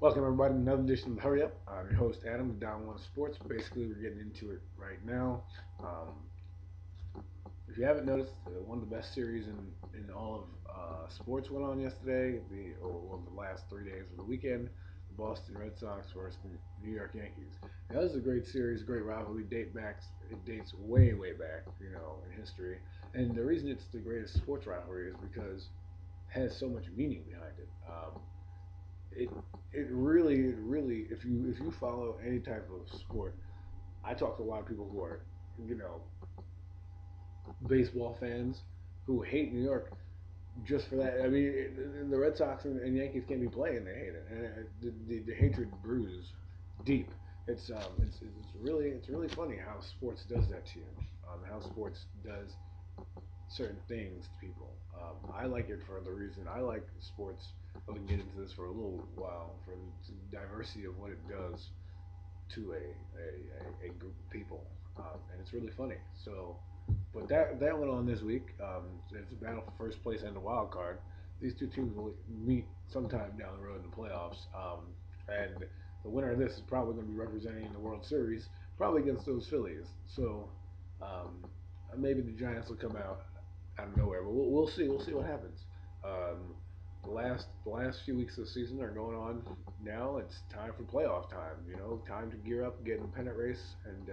Welcome everybody to another edition of Hurry Up. I'm your host Adam with Down One Sports. Basically, we're getting into it right now. If you haven't noticed, one of the best series in all of sports went on yesterday. The last 3 days of the weekend, the Boston Red Sox versus the New York Yankees. Now, this is a great series, great rivalry. It dates way back, in history. And the reason it's the greatest sports rivalry is because it has so much meaning behind it. It it really if you follow any type of sport, I talk to a lot of people who are you know baseball fans who hate New York just for that. I mean, the Red Sox and Yankees can't be playing; they hate it, and the hatred brews deep. It's really funny how sports does that to you. How sports does certain things to people. I like it for the reason I like sports. We can get into this for a little while for the diversity of what it does to a group of people, and it's really funny. So, but that went on this week. It's a battle for first place and the wild card. These two teams will meet sometime down the road in the playoffs, and the winner of this is probably going to be representing the World Series, probably against those Phillies. So maybe the Giants will come out of nowhere, but we'll see. We'll see what happens. Um, the last few weeks of the season are going on now. It's time for playoff time. Time to gear up, get in the pennant race, and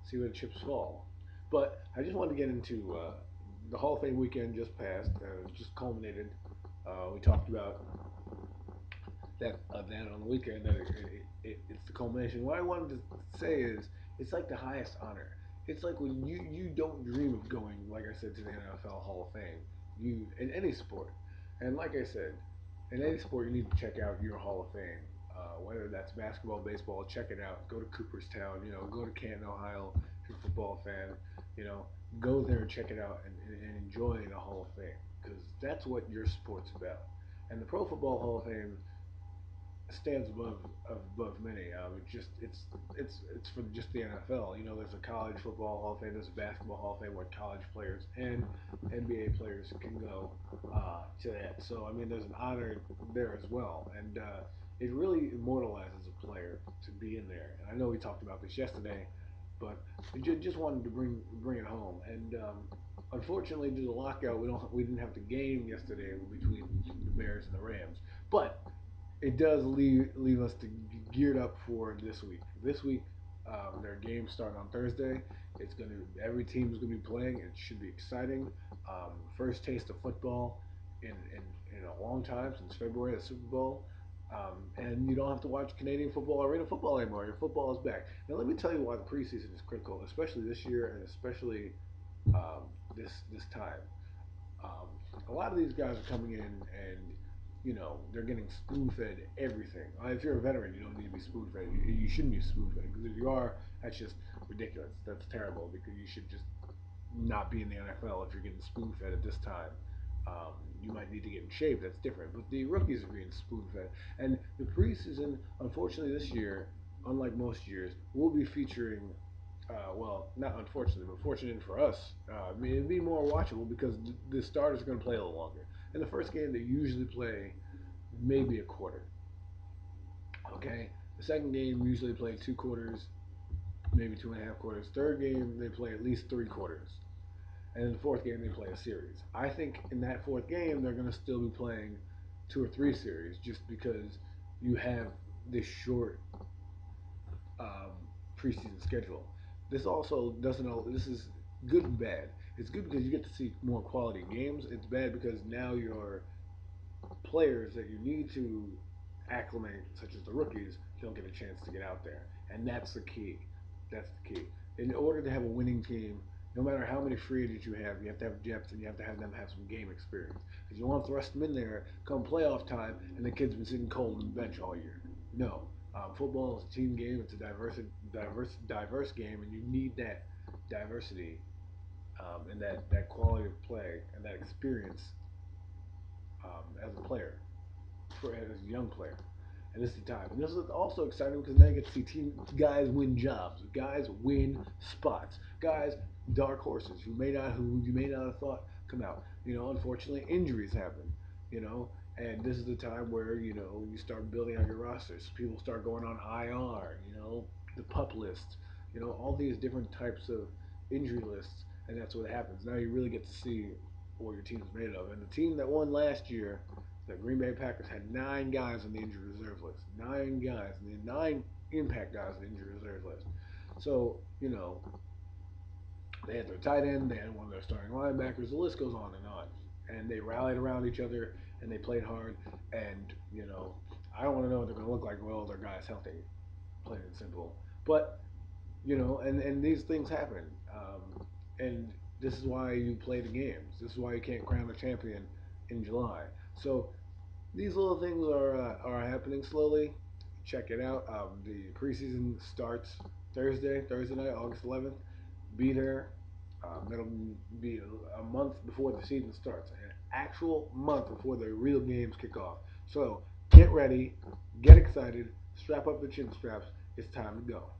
see where the chips fall. But I just wanted to get into the Hall of Fame weekend just passed, just culminated. We talked about that on the weekend. That it's the culmination. What I wanted to say is, it's like the highest honor. It's like when you don't dream of going, like I said, to the NFL Hall of Fame. You in any sport, and like I said, in any sport you need to check out your Hall of Fame. Whether that's basketball, baseball, check it out. Go to Cooperstown. Go to Canton, Ohio. If you're a football fan, you know, go there and check it out and enjoy the Hall of Fame because that's what your sport's about. And the Pro Football Hall of Fame stands above many. It's for just the NFL. There's a college football Hall of Fame, there's a basketball Hall of Fame where college players and NBA players can go to that. So I mean, there's an honor there as well, and it really immortalizes a player to be in there. And I know we talked about this yesterday, but just wanted to bring it home. And unfortunately, due to the lockout, we didn't have the game yesterday between the Bears and the Rams, but it does leave us geared up for this week. This week, their games start on Thursday. Every team is gonna be playing. It should be exciting. First taste of football in a long time since February, the Super Bowl. And you don't have to watch Canadian football or arena football anymore. Your football is back. Now, let me tell you why the preseason is critical, especially this year and especially this time. Um, a lot of these guys are coming in and they're getting spoon fed everything. If you're a veteran, you don't need to be spoon fed. You shouldn't be spoon fed because if you are, that's just ridiculous. That's terrible because you should just not be in the NFL if you're getting spoon fed at this time. You might need to get in shape. That's different. But the rookies are being spoon fed, and the preseason, unfortunately, this year, unlike most years, will be featuring. Well, not unfortunately, but fortunate for us, it'd be more watchable because the starters are going to play a little longer. In the first game, they usually play maybe a quarter. Okay. The second game usually play 2 quarters, maybe 2.5 quarters. Third game they play at least 3 quarters, and in the fourth game they play a series. I think in that fourth game they're going to still be playing 2 or 3 series, just because you have this short preseason schedule. This also doesn't. This is good and bad. It's good because you get to see more quality games. It's bad because now your players that you need to acclimate, such as the rookies, don't get a chance to get out there, and that's the key. That's the key. In order to have a winning team, no matter how many free agents you have to have depth, and you have to have them have some game experience. Because you don't want to thrust them in there come playoff time, and the kid's been sitting cold on the bench all year. No, football is a team game. It's a diverse game, and you need that diversity and that quality of play and that experience as a player, as a young player. And this is the time. And this is also exciting because now you get to see guys win jobs, guys win spots, guys dark horses who you may not have thought come out. Unfortunately, injuries happen. You know, And this is the time where, you start building out your rosters. People start going on IR, the pup list, all these different types of injury lists. And that's what happens. Now you really get to see what your team is made of. And the team that won last year, the Green Bay Packers, had 9 guys on the injury reserve list. 9 guys. And then 9 impact guys on the injury reserve list. So, they had their tight end, they had one of their starting linebackers. The list goes on and on. And they rallied around each other and they played hard. And I don't want to know what they're going to look like with all their guys healthy, plain and simple. But and these things happen. And this is why you play the games. This is why you can't crown a champion in July. So these little things are happening slowly. Check it out. The preseason starts Thursday night, August 11th. Be there. It'll be a month before the season starts, an actual month before the real games kick off. So get ready, get excited, strap up the chin straps. It's time to go.